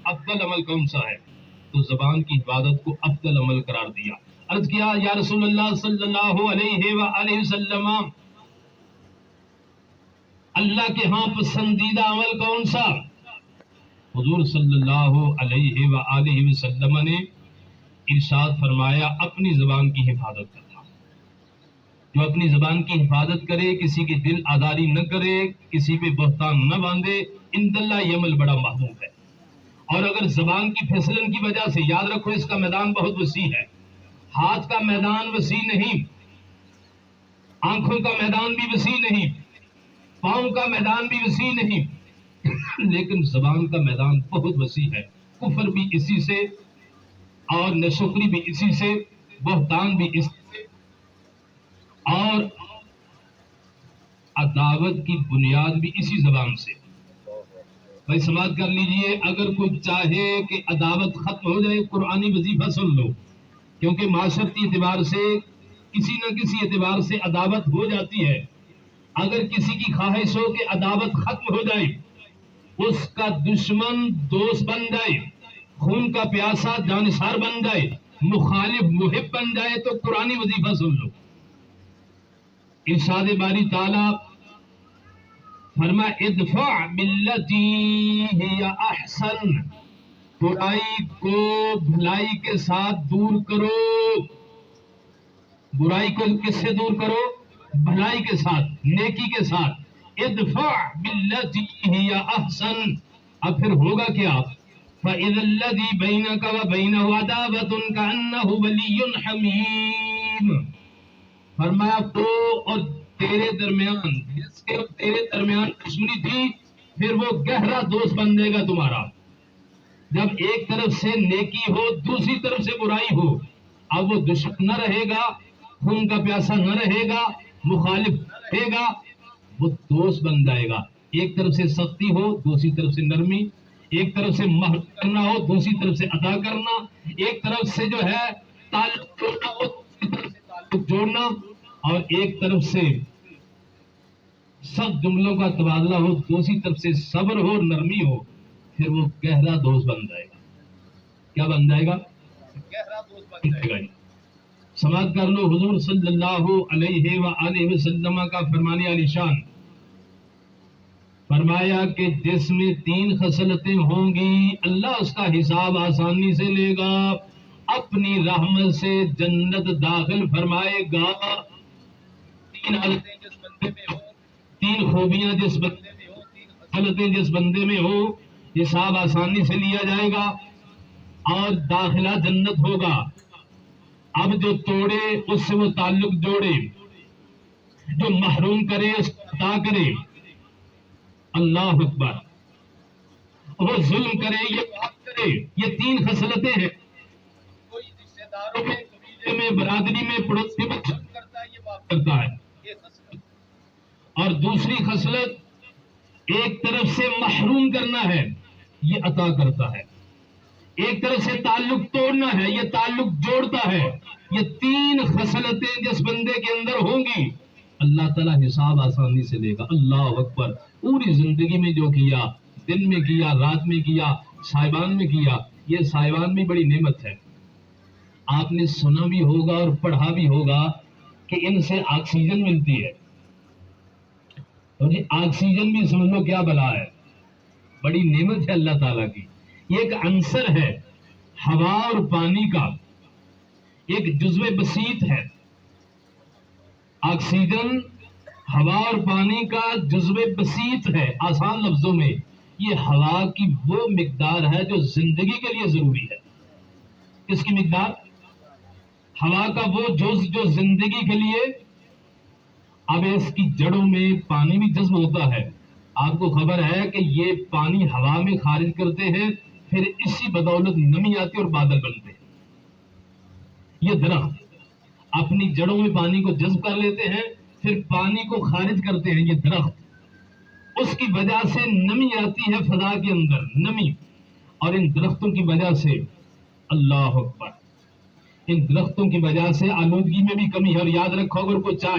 افضل عمل کون سا ہے؟ تو زبان کی حفاظت کو افضل عمل قرار دیا. عرض کیا یا رسول اللہ صلی اللہ علیہ وآلہ وسلم، اللہ کے ہاں پسندیدہ عمل کون سا؟ حضور صلی اللہ علیہ وآلہ وسلم نے ارشاد فرمایا اپنی زبان کی حفاظت کرنا. جو اپنی زبان کی حفاظت کرے، کسی کی دل آزاری نہ کرے، کسی پہ بہتان نہ باندھے، انداللہ یہ عمل بڑا محبوب ہے. اور اگر زبان کی پھسلن کی وجہ سے، یاد رکھو اس کا میدان بہت وسیع ہے، ہاتھ کا میدان وسیع نہیں، آنکھوں کا میدان بھی وسیع نہیں، پاؤں کا میدان بھی وسیع نہیں، لیکن زبان کا میدان بہت وسیع ہے. کفر بھی اسی سے، اور ناشکری بھی اسی سے، بہتان بھی اسی سے، اور عداوت کی بنیاد بھی اسی زبان سے. بھائی سماعت کر لیجئے، اگر کوئی چاہے کہ عداوت ختم ہو جائے، قرآنی وظیفہ سن لو، کیونکہ معاشرتی اعتبار سے کسی نہ کسی اعتبار سے عداوت ہو جاتی ہے. اگر کسی کی خواہش ہو کہ عداوت ختم ہو جائے، اس کا دشمن دوست بن جائے، خون کا پیاسا جانثار بن جائے، مخالف محب بن جائے، تو قرآنی وظیفہ سن لو. ارشاد باری تعالی فرما ادفع باللتی ہی احسن، برائی کو بھلائی کے ساتھ دور کرو. برائی کو کس سے دور کرو؟ بھلائی کے ساتھ، نیکی کے ساتھ. ادفع باللتی ہی احسن، اب پھر ہوگا کیا؟ فَإِذَا الَّذِي بَيْنَكَ وَبَيْنَهُ عَدَاوَةٌ كَأَنَّهُ وَلِيٌّ حَمِيمٌ. فرمایا تو اور تیرے درمیان، جس کے تیرے درمیان دشمنی تھی، پھر وہ گہرا دوست بن جائے گا تمہارا. جب ایک طرف سے نیکی ہو، دوسری طرف سے برائی ہو، اب وہ دشمن نہ رہے گا، خون کا پیاسا نہ رہے گا، مخالف رہے گا، وہ دوست بن جائے گا. ایک طرف سے سختی ہو، دوسری طرف سے نرمی، ایک طرف سے محروم کرنا ہو، دوسری طرف سے عطا کرنا، ایک طرف سے جو ہے تعلق توڑنا ہو، دوسری طرف سے تعلق جوڑنا، اور ایک طرف سے سب جملوں کا تبادلہ ہو، دوسری طرف سے صبر ہو، نرمی ہو، پھر وہ گہرا دوست بن جائے گا. کیا بن جائے گا؟ گہرا دوست بن جائے گا. سماعت کر لو، حضور صلی اللہ علیہ وآلہ وسلم کا فرمان عالی شان، فرمایا کہ جس میں 3 خصلتیں ہوں گی، اللہ اس کا حساب آسانی سے لے گا، اپنی رحمت سے جنت داخل فرمائے گا. 3 حالتیں جس بندے میں ہو، 3 خوبیاں جس بندے میں ہو، 3 خصلتیں جس بندے میں ہو، حساب آسانی سے لیا جائے گا اور داخلہ جنت ہوگا. اب جو توڑے اس سے وہ تعلق جوڑے، جو محروم کرے اس کو عطا کرے، اللہ اکبر، وہ ظلم کرے، یہ بات کرے، یہ 3 خصلتیں ہیں. کوئی رشتے داروں میں، قبیلے میں، برادری میں، پڑوسی میں ظلم کرتا ہے، یہ بات کرتا ہے، یہ خصلت. اور دوسری خصلت ایک طرف سے محروم کرنا ہے، یہ عطا کرتا ہے. ایک طرف سے تعلق توڑنا ہے، یہ تعلق جوڑتا ہے. یہ 3 خصلتیں جس بندے کے اندر ہوں گی، اللہ تعالیٰ حساب آسانی سے لے گا. اللہ اکبر. پوری زندگی میں جو کیا، دن میں کیا، رات میں کیا، سائبان میں کیا، یہ سائبان بھی بڑی نعمت ہے. آپ نے سنا بھی ہوگا اور پڑھا بھی ہوگا کہ ان سے آکسیجن ملتی ہے. تو آکسیجن بھی سمجھ لو کیا بلا ہے، بڑی نعمت ہے اللہ تعالیٰ کی. یہ ایک عنصر ہے ہوا اور پانی کا، ایک جزو بسیط ہے. آکسیجن ہوا اور پانی کا جزو بسیط ہے. آسان لفظوں میں یہ ہوا کی وہ مقدار ہے جو زندگی کے لیے ضروری ہے. کس کی مقدار؟ ہوا کا وہ جز جو زندگی کے لیے. اب اس کی جڑوں میں پانی بھی جذب ہوتا ہے. آپ کو خبر ہے کہ یہ پانی ہوا میں خارج کرتے ہیں، پھر اسی بدولت نمی آتی اور بادل بنتے ہیں. یہ درخت اپنی جڑوں میں پانی کو جذب کر لیتے ہیں، پھر پانی کو خارج کرتے ہیں. یہ درخت، اس کی وجہ سے نمی آتی ہے فضا کے اندر، نمی. اور ان درختوں کی وجہ سے، اللہ اکبر، ان درختوں کی وجہ سے آلودگی میں بھی کمی ہے. اور یاد رکھو اگر کوئی چاہے